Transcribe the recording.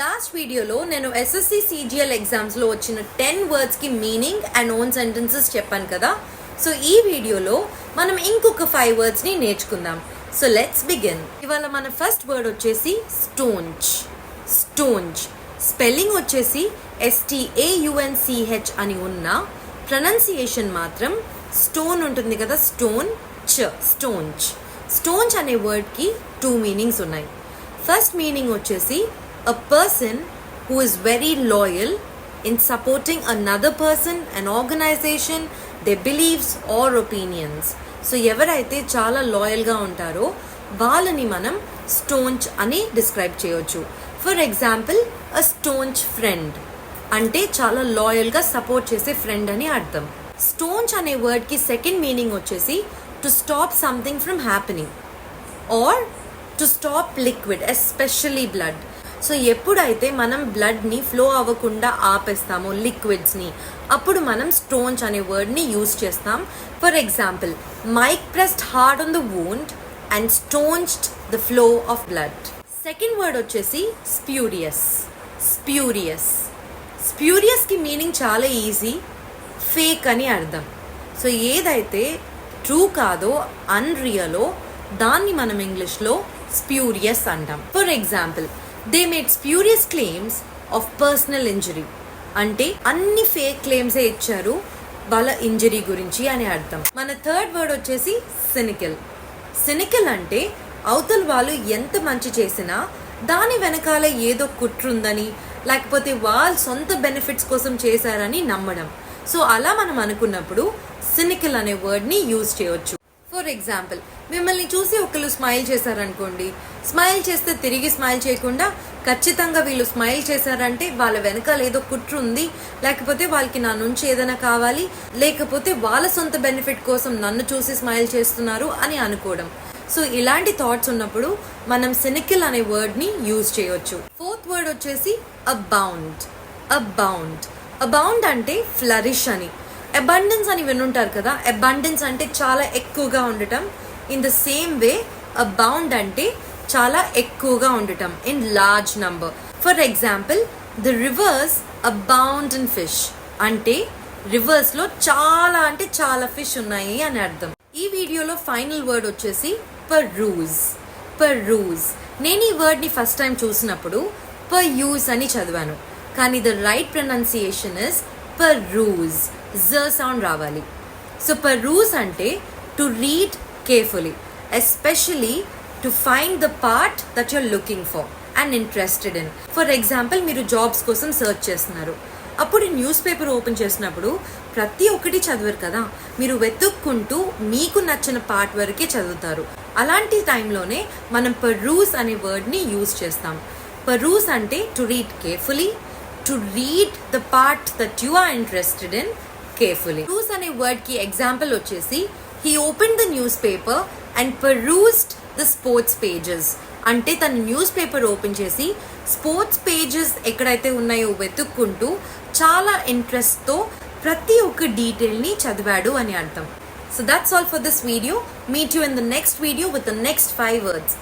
Last వీడియోలో నేను SSC CGL ఎగ్జామ్స్లో వచ్చిన 10 వర్డ్స్కి మీనింగ్ అండ్ ఓన్ సెంటెన్సెస్ చెప్పాను కదా. సో ఈ వీడియోలో మనం ఇంకొక 5 వర్డ్స్ని నేర్చుకుందాం. So let's begin. ఇవాళ మన ఫస్ట్ వర్డ్ వచ్చేసి స్టోంచ్. స్టోంచ్ స్పెల్లింగ్ వచ్చేసి STAUNCH అని ఉన్న ప్రొనౌన్సియేషన్ మాత్రం స్టోన్ ఉంటుంది కదా, స్టోంచ్. స్టోంచ్ అనే వర్డ్కి 2 మీనింగ్స్ ఉన్నాయి. ఫస్ట్ మీనింగ్ వచ్చేసి a person who is very loyal in supporting another person, an organization, their beliefs or opinions. So ఎవరైతే చాలా లాయల్గా ఉంటారో వాళ్ళని మనం స్టోంచ్ అని డిస్క్రైబ్ చేయొచ్చు. ఫర్ ఎగ్జాంపుల్ అ స్టోంచ్ ఫ్రెండ్ అంటే చాలా లాయల్గా సపోర్ట్ చేసే ఫ్రెండ్ అని అర్థం. స్టోంచ్ అనే వర్డ్కి సెకండ్ మీనింగ్ వచ్చేసి to stop something from happening or to stop liquid, especially blood. So ఎప్పుడైతే మనం బ్లడ్ని ఫ్లో అవ్వకుండా ఆపేస్తామో లిక్విడ్స్ని, అప్పుడు మనం స్టోంచ్ అనే వర్డ్ని యూజ్ చేస్తాం. For example, Mike pressed hard on the wound and staunched the flow of blood. Second word వచ్చేసి spurious. స్ప్యూరియస్కి మీనింగ్ చాలా ఈజీ, ఫేక్ అని అర్థం. సో ఏదైతే ట్రూ కాదో, అన్రియలో, దాన్ని మనం ఇంగ్లీష్లో స్ప్యూరియస్ అంటాం. For example, they made spurious claims of personal injury అంటే అన్ని ఫేక్ క్లెయిమ్సే ఇచ్చారు వాళ్ళ ఇంజరీ గురించి అని అర్థం. మన థర్డ్ వర్డ్ వచ్చేసి సినికల్ అంటే అవతల వాళ్ళు ఎంత మంచి చేసినా దాని వెనకాల ఏదో కుట్రుందని, లేకపోతే వాళ్ళ సొంత బెనిఫిట్స్ కోసం చేశారని నమ్మడం. సో అలా మనం అనుకున్నప్పుడు సినికల్ అనే వర్డ్ని యూజ్ చేయొచ్చు. ఫర్ ఎగ్జాంపుల్, మిమ్మల్ని చూసి ఒకళ్ళు స్మైల్ చేశారనుకోండి, స్మైల్ చేస్తే తిరిగి స్మైల్ చేయకుండా ఖచ్చితంగా వీళ్ళు స్మైల్ చేశారంటే వాళ్ళ వెనకాల ఏదో కుట్ర ఉంది, లేకపోతే వాళ్ళకి నా నుంచి ఏదైనా కావాలి, లేకపోతే వాళ్ళ సొంత బెనిఫిట్ కోసం నన్ను చూసి స్మైల్ చేస్తున్నారు అని అనుకోవడం. సో ఇలాంటి థాట్స్ ఉన్నప్పుడు మనం సినికల్ అనే వర్డ్ని యూజ్ చేయొచ్చు. ఫోర్త్ వర్డ్ వచ్చేసి అబౌండ్ అంటే ఫ్లరిష్ అని. అబండెన్స్ అని వినుంటారు కదా, అబండెన్స్ అంటే చాలా ఎక్కువగా ఉండటం. In the same way abound అంటే చాలా ఎక్కువగా ఉండటం, in large number. For example, the reverse abound in fish అంటే రివర్స్లో చాలా అంటే చాలా ఫిష్ ఉన్నాయి అని అర్థం. ఈ వీడియోలో ఫైనల్ వర్డ్ వచ్చేసి పర్రూజ్. నేను ఈ వర్డ్ని ఫస్ట్ టైం చూసినప్పుడు పర్యూజ్ అని చదివాను, కానీ the right pronunciation is peruse. Sound రావాలి. సో పర్రూజ్ అంటే to read carefully, especially to find the part that you're looking for and interested in. For example, మీరు జాబ్స్ కోసం సర్చ్ చేస్తున్నారు, అప్పుడు న్యూస్ పేపర్ ఓపెన్ చేసినప్పుడు ప్రతి ఒక్కటి చదవరు కదా, మీరు వెతుక్కుంటూ మీకు నచ్చిన పార్ట్ వరకే చదువుతారు. అలాంటి టైంలోనే మనం పర్రూజ్ అనే వర్డ్ని యూజ్ చేస్తాం. పర్రూజ్ అంటే to read carefully, to read the part that you are interested in carefully. Peruse అనే వర్డ్కి ఎగ్జాంపుల్ వచ్చేసి he open the newspaper and perused the sports pages అంటే తను న్యూస్ పేపర్ ఓపెన్ చేసి స్పోర్ట్స్ పేజెస్ ఎక్కడైతే ఉన్నాయో వెతుక్కుంటూ చాలా ఇంట్రెస్ట్తో ప్రతి ఒక్క డీటెయిల్ని చదివాడు అని అర్థం. So that's all for this video. Meet you in the next video with the next 5 words.